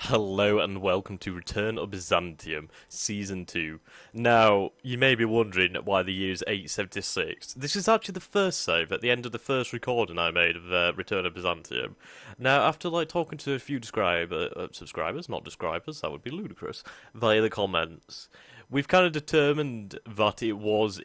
Hello and welcome to Return of Byzantium, Season 2. Now, you may be wondering why the year is 876. This is actually the first save at the end of the first recording I made of Return of Byzantium. Now, after talking to a few subscribers, not describers, that would be ludicrous, via the comments, we've kind of determined that it was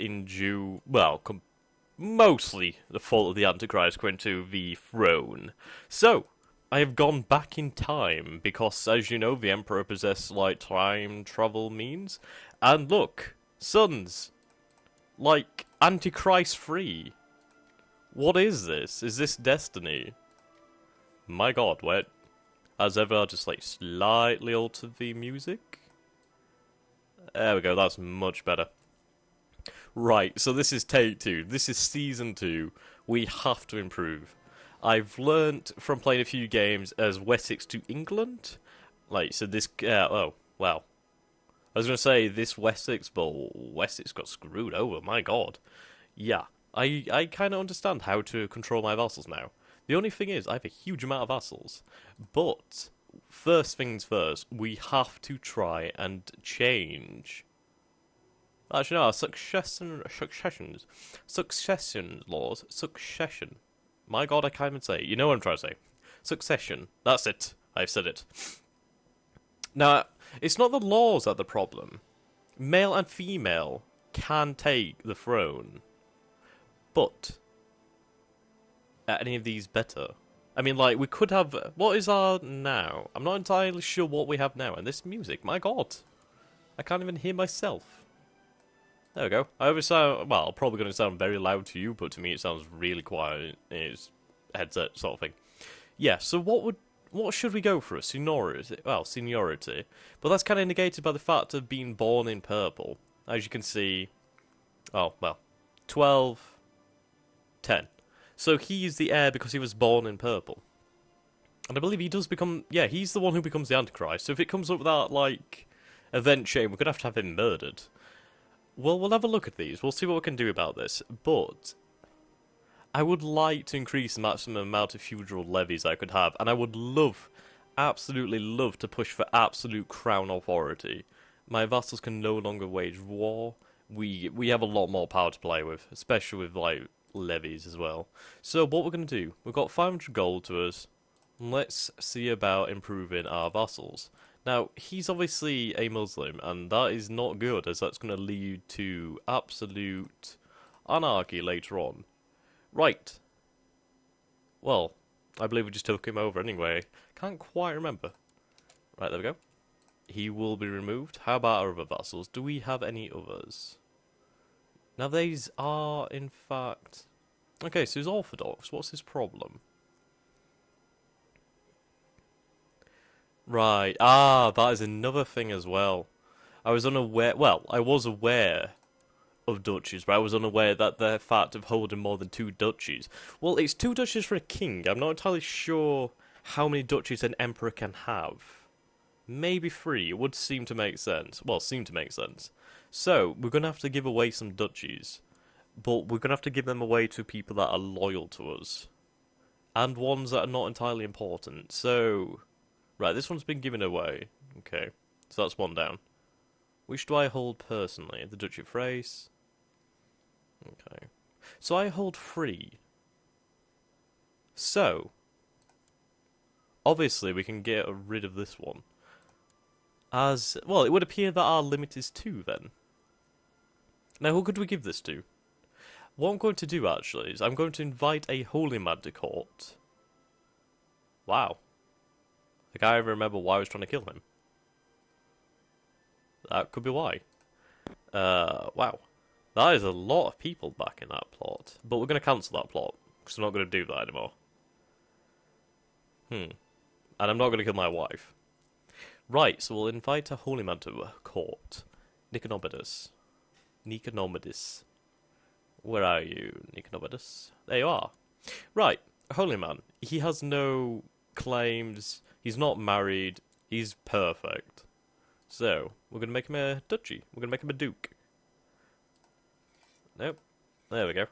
mostly the fault of the Antichrist going to the throne. So, I have gone back in time because, as you know, the Emperor possessed, time travel means. And look, sons, Antichrist free. What is this? Is this destiny? My god, wait. As ever, I'll just, slightly alter the music. There we go, that's much better. Right, so this is take 2. This is Season 2. We have to improve. I've learnt from playing a few games as Wessex to England. Oh, wow. I was going to say this Wessex, but Wessex got screwed over, my god. Yeah, I kind of understand how to control my vassals now. The only thing is, I have a huge amount of vassals. But, first things first, we have to try and change. Actually, no, succession laws. My god, I can't even say it. You know what I'm trying to say. Succession. That's it. I've said it. Now, it's not the laws that are the problem. Male and female can take the throne. But, are any of these better? I mean, we could have... What is our now? I'm not entirely sure what we have now. And this music, my god. I can't even hear myself. There we go. Probably going to sound very loud to you, but to me it sounds really quiet in its headset sort of thing. Yeah, so what should we go for? Seniority? Well, seniority. But that's kind of negated by the fact of being born in purple. As you can see... 12, 10. So he's the heir because he was born in purple. And I believe he does become... Yeah, he's the one who becomes the Antichrist. So if it comes up with that, event chain, we're going to have him murdered. Well, we'll have a look at these. We'll see what we can do about this. But I would like to increase the maximum amount of feudal levies I could have. And I would absolutely love to push for absolute crown authority. My vassals can no longer wage war. We have a lot more power to play with. Especially with, levies as well. So what we're going to do, we've got 500 gold to us. Let's see about improving our vassals. Now, he's obviously a Muslim, and that is not good, as that's going to lead to absolute anarchy later on. Right. Well, I believe we just took him over anyway. Can't quite remember. Right, there we go. He will be removed. How about our other vassals? Do we have any others? Now, these are, in fact... Okay, so he's Orthodox. What's his problem? Right, that is another thing as well. I was unaware, I was aware of duchies, but I was unaware that the fact of holding more than 2 duchies. Well, it's 2 duchies for a king. I'm not entirely sure how many duchies an emperor can have. Maybe 3, it would seem to make sense. Well, seem to make sense. So, we're going to have to give away some duchies. But we're going to have to give them away to people that are loyal to us. And ones that are not entirely important. So... Right, this one's been given away. Okay, so that's 1 down. Which do I hold personally? The Duchy of Thrace. Okay. So I hold 3. So, obviously we can get rid of this one. As, well, it would appear that our limit is 2 then. Now, who could we give this to? What I'm going to do, actually, is I'm going to invite a holy man to court. Wow. I can't even remember why I was trying to kill him. That could be why. Wow. That is a lot of people back in that plot. But we're going to cancel that plot, because I'm not going to do that anymore. And I'm not going to kill my wife. Right, so we'll invite a holy man to court. Niconomidus. Where are you, Niconomidus? There you are. Right, a holy man. He has no claims... He's not married. He's perfect. So, we're going to make him a duchy. We're going to make him a duke. Nope. There we go.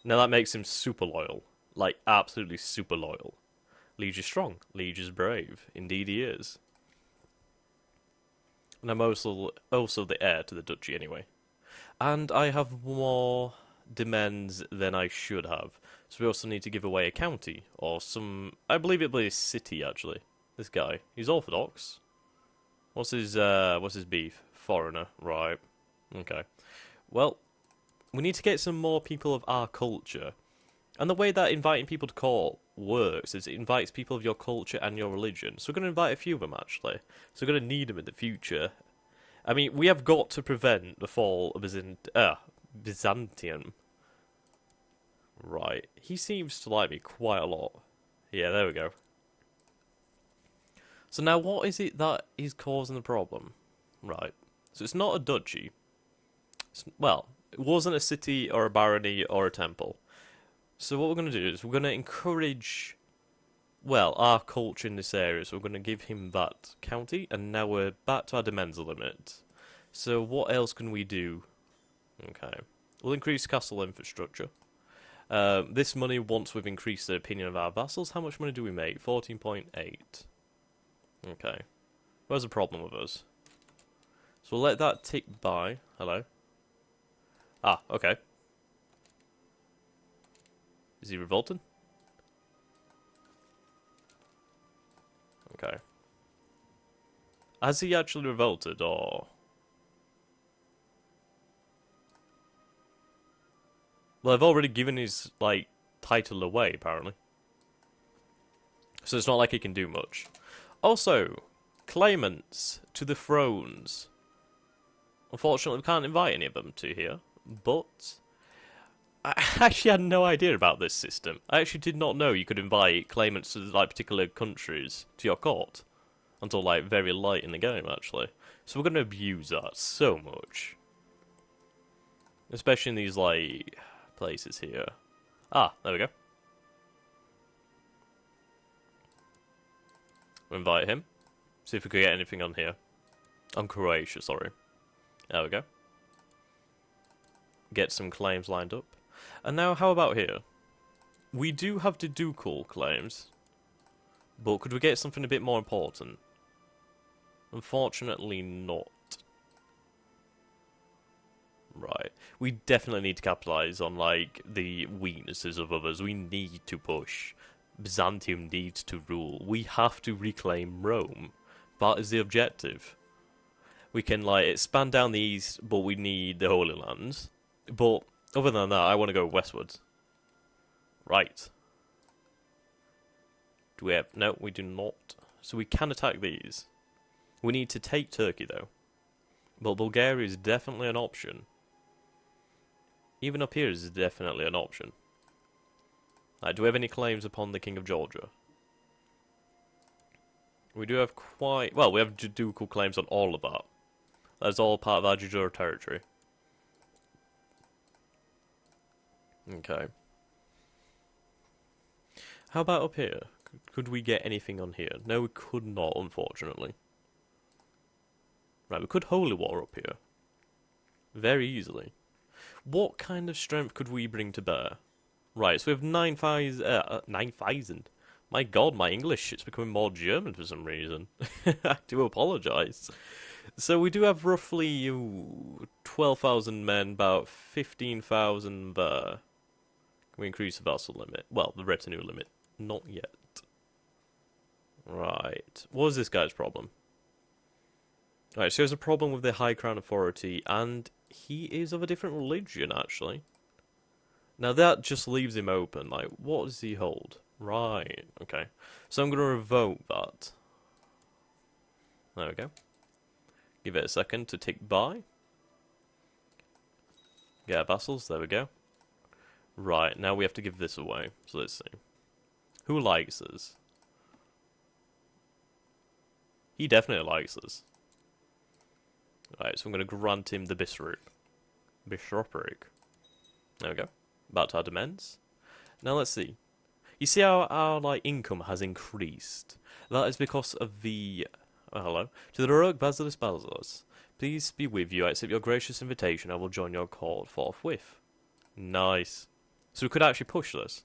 Now that makes him super loyal. Absolutely super loyal. Liege is strong. Liege is brave. Indeed he is. And I'm also the heir to the duchy anyway. And I have more demesnes than I should have. So we also need to give away a county. Or some... I believe it'll be a city, actually. This guy. He's orthodox. What's his beef? Foreigner. Right. Okay. Well, we need to get some more people of our culture. And the way that inviting people to court works is it invites people of your culture and your religion. So we're going to invite a few of them, actually. So we're going to need them in the future. I mean, we have got to prevent the fall of Byzantium. Right. He seems to like me quite a lot. Yeah, there we go. So now what is it that is causing the problem? Right. So it's not a duchy. Well, it wasn't a city or a barony or a temple. So what we're going to do is we're going to encourage, well, our culture in this area. So we're going to give him that county, and now we're back to our demesnes limit. So what else can we do? Okay. We'll increase castle infrastructure. This money, once we've increased the opinion of our vassals, how much money do we make? 14.8. Okay. Where's the problem with us? So we'll let that tick by. Hello? Ah, okay. Is he revolting? Okay. Has he actually revolted, or... Well, I've already given his, like, title away, apparently. So it's not like he can do much. Also, claimants to the thrones. Unfortunately, we can't invite any of them to here, but... I actually had no idea about this system. I actually did not know you could invite claimants to, like, particular countries to your court. Until, like, very late in the game, actually. So we're going to abuse that so much. Especially in these, like, places here. Ah, there we go. We'll invite him. See if we can get anything on here. On Croatia, sorry. There we go. Get some claims lined up. And now, how about here? We do have the ducal claims. But could we get something a bit more important? Unfortunately not. Right. We definitely need to capitalise on, like, the weaknesses of others. We need to push. Byzantium needs to rule. We have to reclaim Rome. That is the objective. We can, like, expand down the east, but we need the Holy Lands. But, other than that, I want to go westwards. Right. Do we have... No, we do not. So we can attack these. We need to take Turkey, though. But Bulgaria is definitely an option. Even up here is definitely an option. Do we have any claims upon the King of Georgia? We do have quite... Well, we have ducal claims on all of that. That's all part of our de jure territory. Okay. How about up here? Could we get anything on here? No, we could not, unfortunately. Right, we could Holy War up here. Very easily. What kind of strength could we bring to bear? Right, so we have 9,000. My god, my English is becoming more German for some reason. I do apologise. So we do have roughly 12,000 men, about 15,000 there. Can we increase the vassal limit? Well, the retinue limit. Not yet. Right. What is this guy's problem? Right, so he has a problem with the High Crown Authority, and he is of a different religion, actually. Now that just leaves him open, like, what does he hold? Right, okay. So I'm going to revoke that. There we go. Give it a second to tick by. Get our vassals, there we go. Right, now we have to give this away, so let's see. Who likes us? He definitely likes us. Right, so I'm going to grant him the bishopric. There we go. Back to our demesnes. Now let's see. You see how our like income has increased? That is because of the... Oh, hello. To the heroic Basilis Basilis. Please be with you. I accept your gracious invitation. I will join your court forthwith. Nice. So we could actually push this.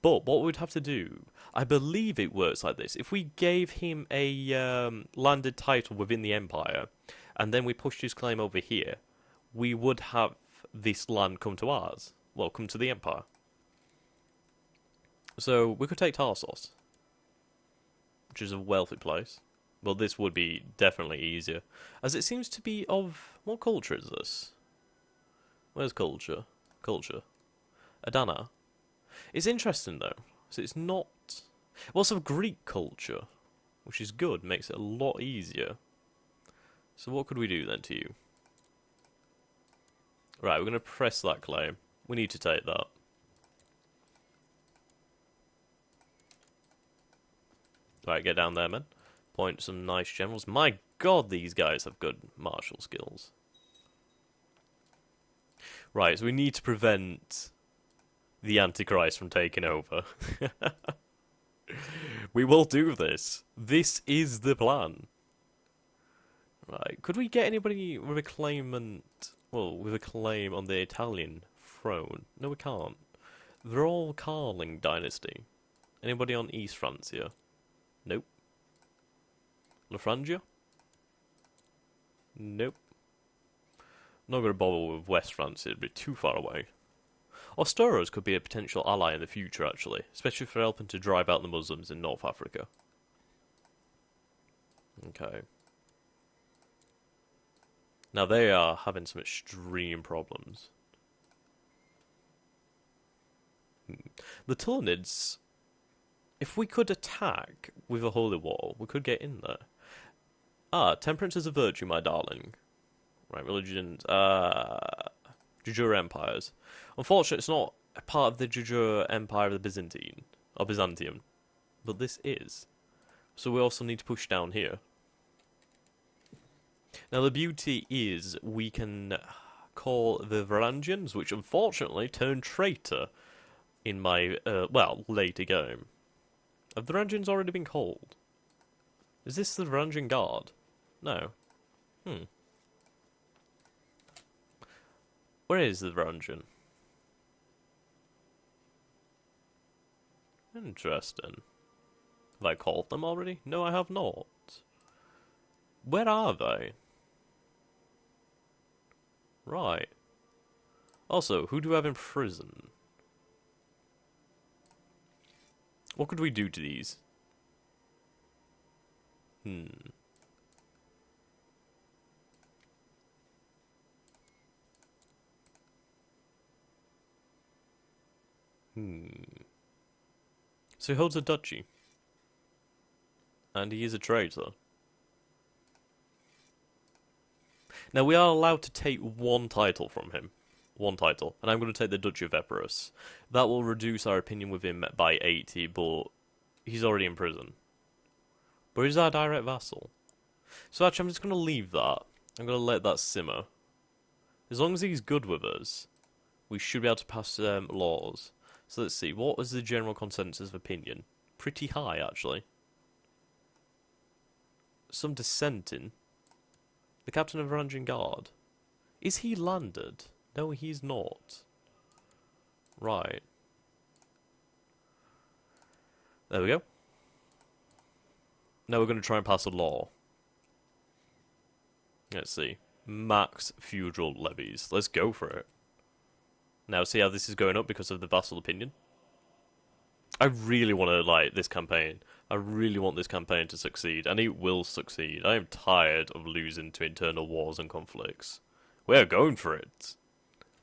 But what we'd have to do, I believe it works like this. If we gave him a landed title within the Empire, and then we pushed his claim over here, we would have this land come to ours. Well, come to the Empire. So we could take Tarsos, which is a wealthy place. Well, this would be definitely easier, as it seems to be of... What culture is this? Where's culture? Culture. Adana. It's interesting, though. So it's not... Well, it's of Greek culture, which is good. Makes it a lot easier. So what could we do, then, to you? Right, we're going to press that claim. We need to take that. Right, get down there, man. Point some nice generals. My god, these guys have good martial skills. Right, so we need to prevent the Antichrist from taking over. We will do this. This is the plan. Right, could we get anybody with a claimant... Well, with a claim on the Italian throne? No, we can't. They're all Carling dynasty. Anybody on East Francia? Nope. La Frangia? Nope. Not going to bother with West France, it'd be too far away. Ostoros could be a potential ally in the future, actually, especially for helping to drive out the Muslims in North Africa. Okay. Now they are having some extreme problems. The Tullids, if we could attack with a holy wall, we could get in there. Ah, temperance is a virtue, my darling. Right, religions, Jujur empires. Unfortunately, it's not a part of the Jujur empire of the Byzantine, or Byzantium. But this is. So we also need to push down here. Now the beauty is we can call the Varangians, which unfortunately turned traitor in my, well, later game. Have the Varangians already been called? Is this the Varangian Guard? No. Where is the Varangian? Interesting. Have I called them already? No, I have not. Where are they? Right. Also, who do we have in prison? What could we do to these? So he holds a duchy. And he is a traitor. Now we are allowed to take one title from him. One title. And I'm going to take the Duchy of Epirus. That will reduce our opinion with him by 80, but he's already in prison. But he's our direct vassal. So actually I'm just going to leave that. I'm going to let that simmer. As long as he's good with us, we should be able to pass laws. So let's see, what was the general consensus of opinion? Pretty high, actually. Some dissenting. The captain of Varangian Guard. Is he landed? No, he's not. Right. There we go. Now we're going to try and pass a law. Let's see. Max feudal levies. Let's go for it. Now see how this is going up because of the vassal opinion. I really want to like this campaign. I really want this campaign to succeed, and it will succeed. I am tired of losing to internal wars and conflicts. We are going for it.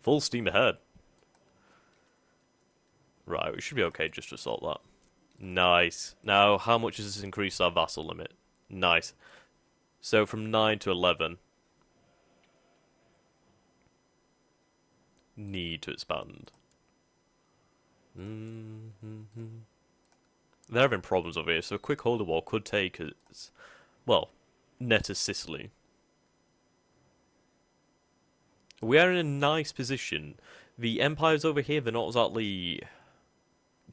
Full steam ahead. Right, we should be okay just to assault that. Nice. Now, how much does this increase our vassal limit? Nice. So from 9 to 11. Need to expand. They're having problems over here, so a quick holy war could take us, well, net us Sicily. We are in a nice position. The empires over here, they're not exactly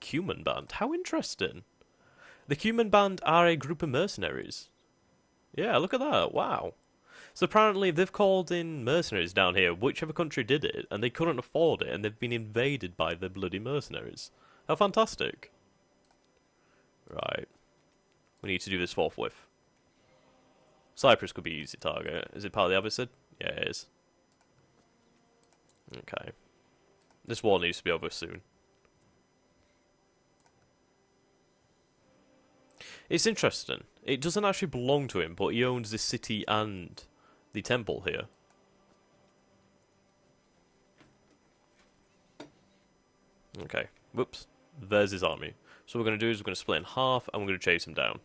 Cuman band. How interesting. The Cuman band are a group of mercenaries. Yeah, look at that. Wow. So apparently they've called in mercenaries down here, whichever country did it, and they couldn't afford it, and they've been invaded by the bloody mercenaries. How fantastic. Right. We need to do this forthwith. Cyprus could be an easy target. Is it part of the Abbasid? Yeah, it is. Okay. This war needs to be over soon. It's interesting. It doesn't actually belong to him, but he owns the city and the temple here. Okay. Whoops. There's his army. So what we're going to do is we're going to split in half and we're going to chase him down.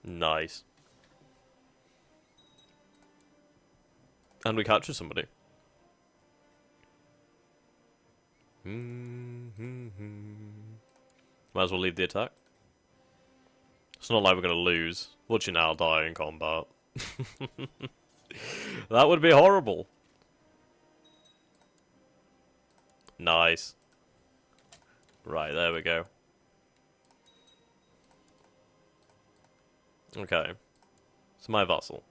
Nice. And we capture somebody. Might as well lead the attack. It's not like we're going to lose. Watching Al die in combat. That would be horrible. Nice. Right, there we go. Okay. So my vassal.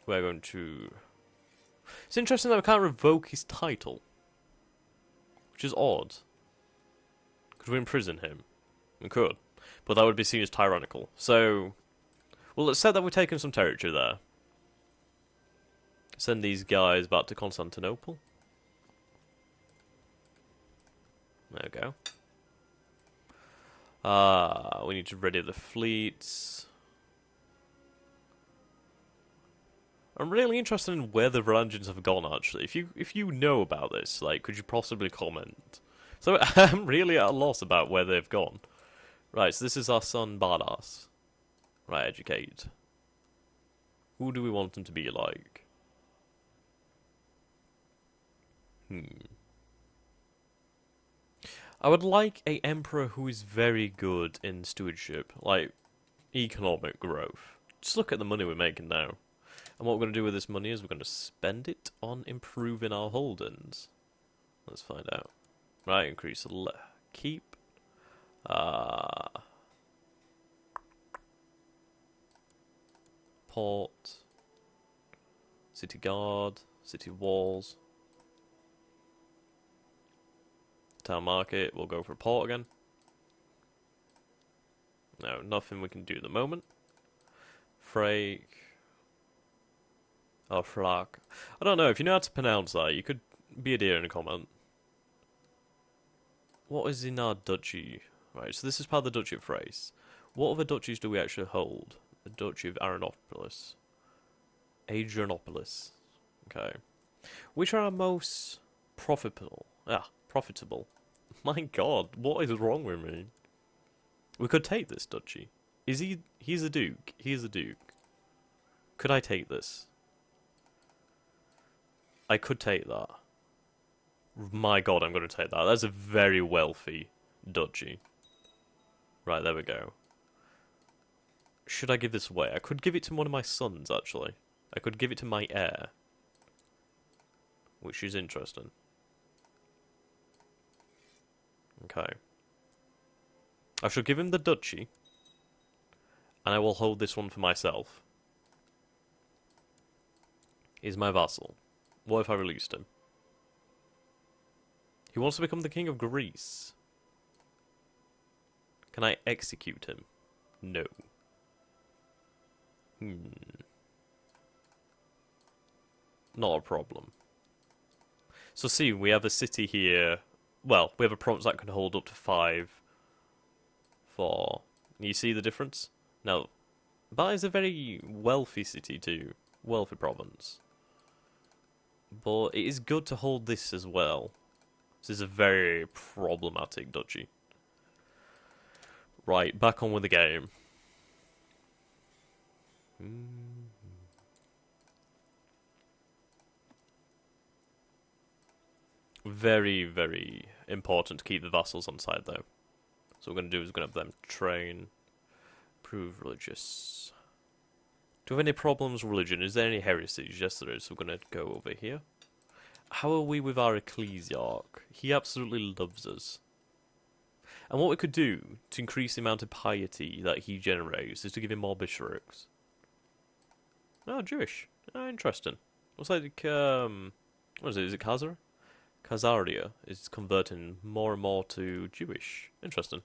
We're going to... It's interesting that we can't revoke his title. Which is odd. Could we imprison him? We could. But that would be seen as tyrannical. So... Well, let's say that we've taken some territory there. Send these guys back to Constantinople. There we go. We need to ready the fleets. I'm really interested in where the Varangians have gone, actually. If you know about this, like, could you possibly comment? So, I'm really at a loss about where they've gone. Right, so this is our son, Badass. Right, educate. Who do we want him to be like? I would like a emperor who is very good in stewardship, like economic growth. Just look at the money we're making now. And what we're going to do with this money is we're going to spend it on improving our holdings. Let's find out. Right, increase the keep. Port. City guard. City walls. Town market, we'll go for port again. No, nothing we can do at the moment. Frake. Oh, Flak. I don't know, if you know how to pronounce that, you could be a dear in a comment. What is in our duchy? Right, so this is part of the Duchy of Thrace. What other duchies do we actually hold? The Duchy of Adrianopolis. Adrianopolis. Okay. Which are our most profitable? Profitable. My god, what is wrong with me? We could take this duchy. Is he... He's a duke. He's a duke. Could I take this? I could take that. My god, I'm going to take that. That's a very wealthy duchy. Right, there we go. Should I give this away? I could give it to one of my sons, actually. I could give it to my heir. Which is interesting. Okay. I shall give him the duchy. And I will hold this one for myself. He's my vassal. What if I released him? He wants to become the king of Greece. Can I execute him? No. Not a problem. So see, we have a city here. Well, we have a province that can hold up to 5. 4. You see the difference? Now, that is a very wealthy city too. Wealthy province. But it is good to hold this as well. This is a very problematic duchy. Right, back on with the game. Very, very important to keep the vassals on side though. So what we're going to do is we're going to have them train, prove religious. Do we have any problems with religion? Is there any heresies? Yes there is, so we're going to go over here. How are we with our ecclesiarch? He absolutely loves us. And what we could do to increase the amount of piety that he generates is to give him more bishoprics. Oh, Jewish. Oh, interesting. Looks like, what is it? Is it Khazar? Khazaria is converting more and more to Jewish. Interesting.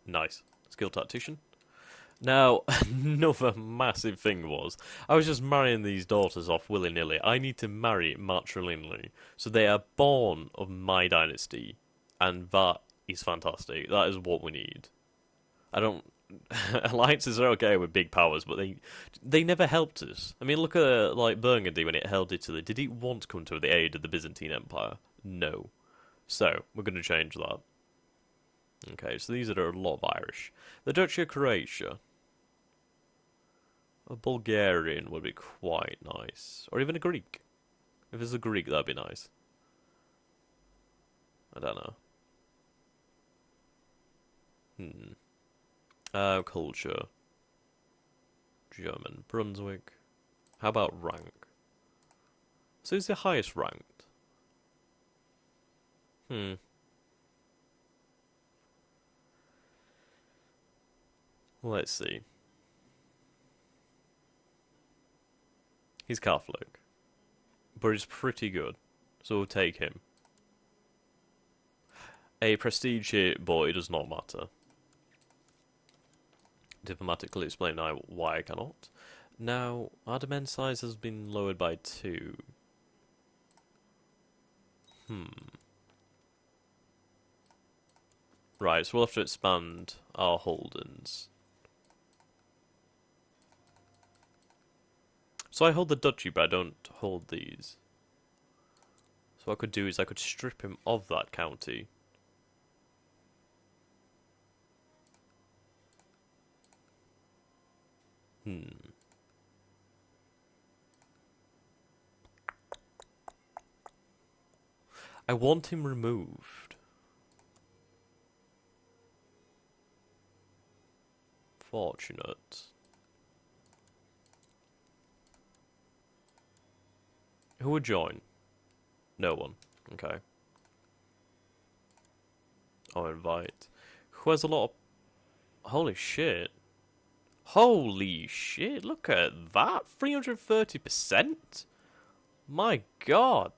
Nice. Skilled tactician. Now, another massive thing was, I was just marrying these daughters off willy-nilly. I need to marry matrilineally. So they are born of my dynasty. And that is fantastic. That is what we need. I don't... Alliances are okay with big powers, but they never helped us. I mean, look at, like, Burgundy when it held Italy. Did it want to come to the aid of the Byzantine Empire? No. So, we're going to change that. Okay, so these are a lot of Irish. The Duchy of Croatia. A Bulgarian would be quite nice. Or even a Greek. If it's a Greek, that'd be nice. I don't know. Culture. German. Brunswick. How about rank? So who's the highest ranked? Let's see. He's Catholic. But he's pretty good. So we'll take him. A prestige hit, but it does not matter. Diplomatically explain now why I cannot. Now, our demand size has been lowered by 2. Right, so we'll have to expand our holdings. So I hold the duchy, but I don't hold these. So what I could do is I could strip him of that county. I want him removed. Fortunate. Who would join? No one. Okay. I'll invite. Who has a lot of... Holy shit. Holy shit, look at that. 330%? My god.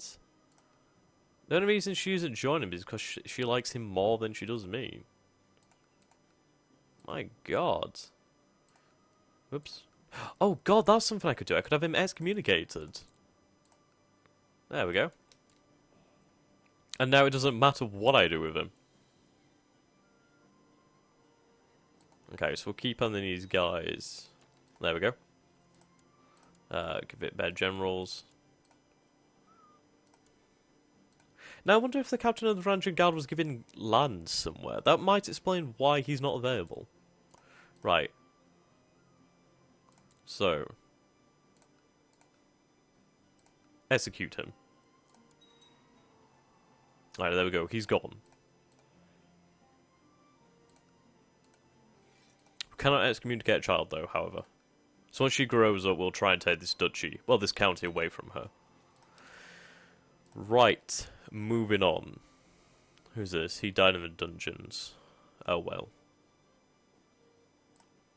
The only reason she isn't joining him is because she likes him more than she does me. My god. Whoops. Oh god, that's something I could do. I could have him excommunicated. There we go. And now it doesn't matter what I do with him. Okay, so we'll keep on these guys. There we go. Give it better generals. Now I wonder if the captain of the Varangian Guard was given land somewhere. That might explain why he's not available. Right. So. Execute him. Alright, there we go. He's gone. We cannot excommunicate a child, though, however. So once she grows up, we'll try and take this duchy, well, this county away from her. Right. Moving on. Who's this? He died in the dungeons. Oh, well.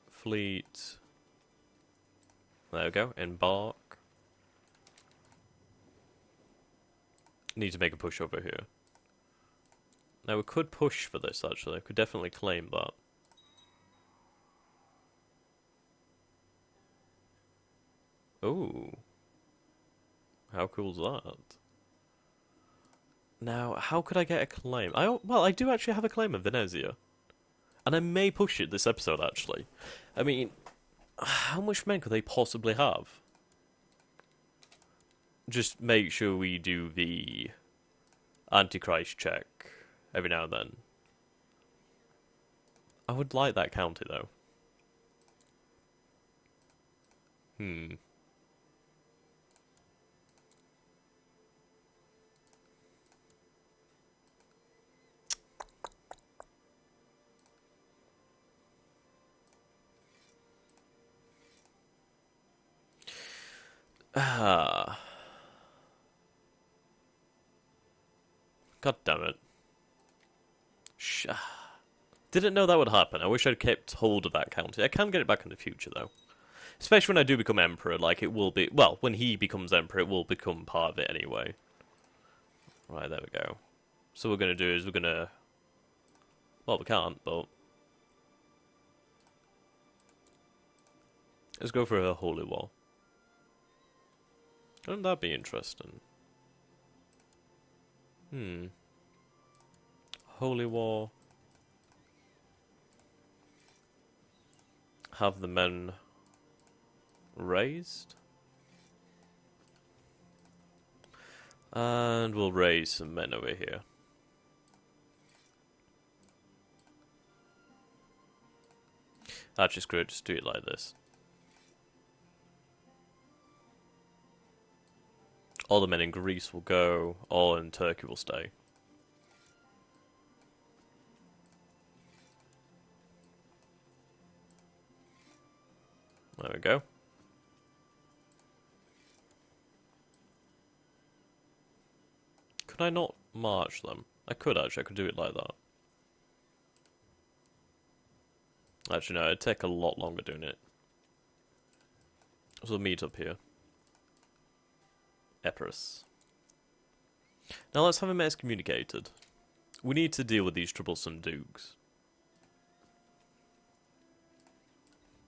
Fleet. There we go. Embark. Need to make a push over here. Now, we could push for this, actually. I could definitely claim that. Ooh. How cool's that? Now, how could I get a claim? Well, I do actually have a claim in Venezia. And I may push it this episode, actually. I mean, how much men could they possibly have? Just make sure we do the Antichrist check every now and then. I would like that county, though. God damn it. Didn't know that would happen. I wish I'd kept hold of that county. I can get it back in the future, though. Especially when I do become emperor, like, it will be... Well, when he becomes emperor, it will become part of it anyway. Right, there we go. So what we're going to do is we're going to... Well, we can't, but... Let's go for a holy war. Wouldn't that be interesting? Holy war. Have the men raised. And we'll raise some men over here. Actually, screw it, just do it like this. All the men in Greece will go, all in Turkey will stay. There we go. Could I not march them? I could actually, I could do it like that. Actually no, it'd take a lot longer doing it. So we'll meet up here. Epirus. Now let's have him excommunicated. We need to deal with these troublesome dukes.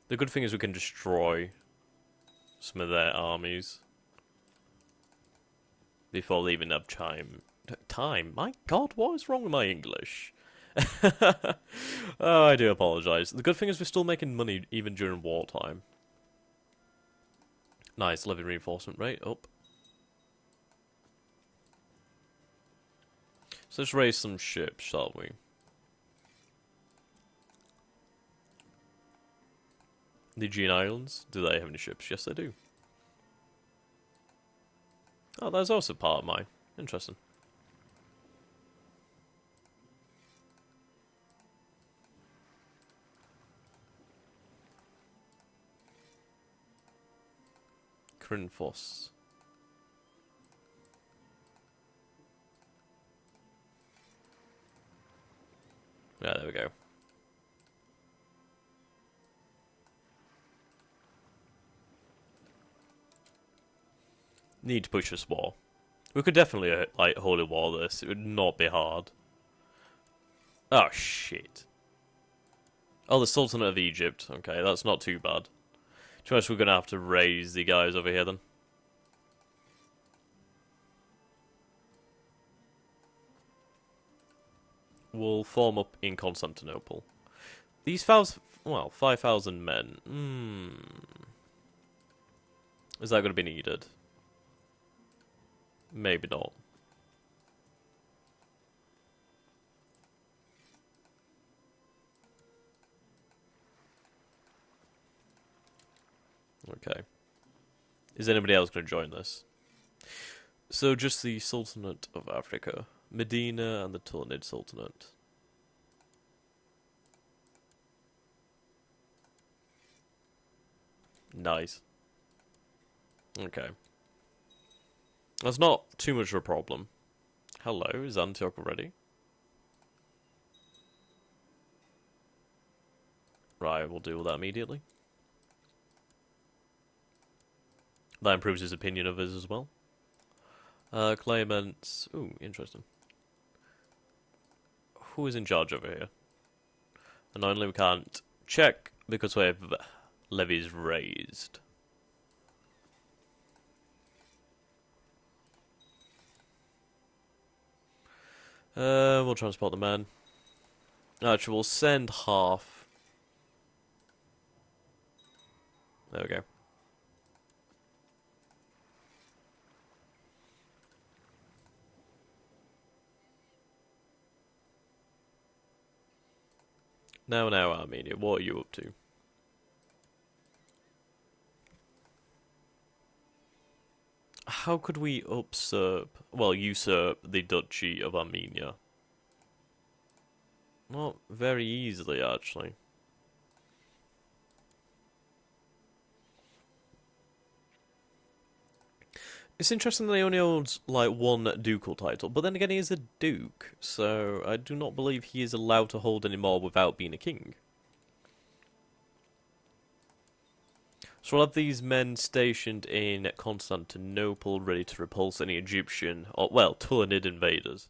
The good thing is we can destroy some of their armies before they even have time. My god, what is wrong with my English? Oh, I do apologise. The good thing is we're still making money even during wartime. Nice, levy reinforcement rate up. So let's raise some ships, shall we? The Aegean Islands, do they have any ships? Yes, they do. Oh, that's also part of mine. Interesting. Crinfos. Yeah, there we go. Need to push this war. We could definitely, like, holy war this. It would not be hard. Oh, shit. Oh, the Sultanate of Egypt. Okay, that's not too bad. To be honest, we're going to have to raise the guys over here, then. We'll form up in Constantinople. These 5,000 men. Is that going to be needed? Maybe not. Okay. Is anybody else going to join this? So just the Sultanate of Africa. Medina and the Tulunid Sultanate. Nice. Okay. That's not too much of a problem. Hello, is Antioch ready? Right, we'll deal with that immediately. That improves his opinion of us as well. Claimant. Ooh, interesting. Who is in charge over here? Annoyingly, we can't check because we have levies raised. We'll transport the men. Actually, we'll send half. There we go. Now, Armenia, what are you up to? How could we usurp the Duchy of Armenia? Not very easily, actually. It's interesting that he only owns, like, one ducal title, but then again, he is a duke, so I do not believe he is allowed to hold any more without being a king. So we'll have these men stationed in Constantinople ready to repulse any Egyptian, or, well, Tullanid invaders.